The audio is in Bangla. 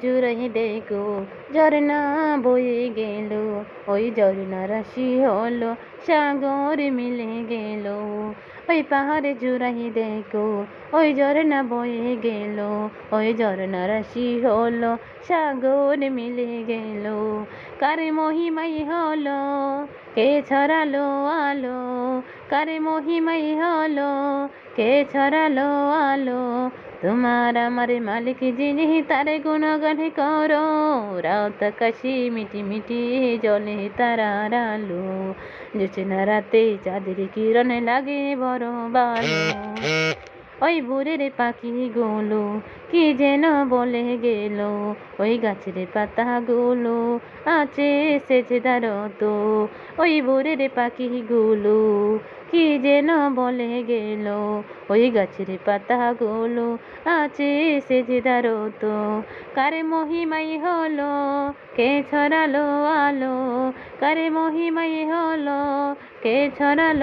জুড়াই দেখো ঝরনা বয়ে গেল, ওই ঝরনা রাশি হলো সাগর মিলে গেল। ওই পাহাড়ে জুড়াই দেখো ওই ঝরনা বয়ে গেল, ওই ঝরনা রাশি হলো সাগর মিলে গেল। কার মহিমাই হলো কে ছড়ালো আলো, কার মহিমাই হলো কে ছড়ালো আলো। তোমার আমার মালিক যিনি তার গুণগান করো, রাত আকাশে মিটি মিটি জলে তারার আলো। জোছনা রাতে চাঁদের কিরণে লাগে বড় ভালো। ওই ভোরের পাখিগুলো কি যেন বলে গেল, ওই গাছের পাতাগুলো আছে সেজদার তো। ওই ভোরের পাখিগুলো কি যেন বলে গেল, ওই গাছের পাতাগুলো আছে সেজদার তো। কার মহিমাই হলো কে ছড়ালো আলো, কার মহিমাই হলো কে ছড়ালো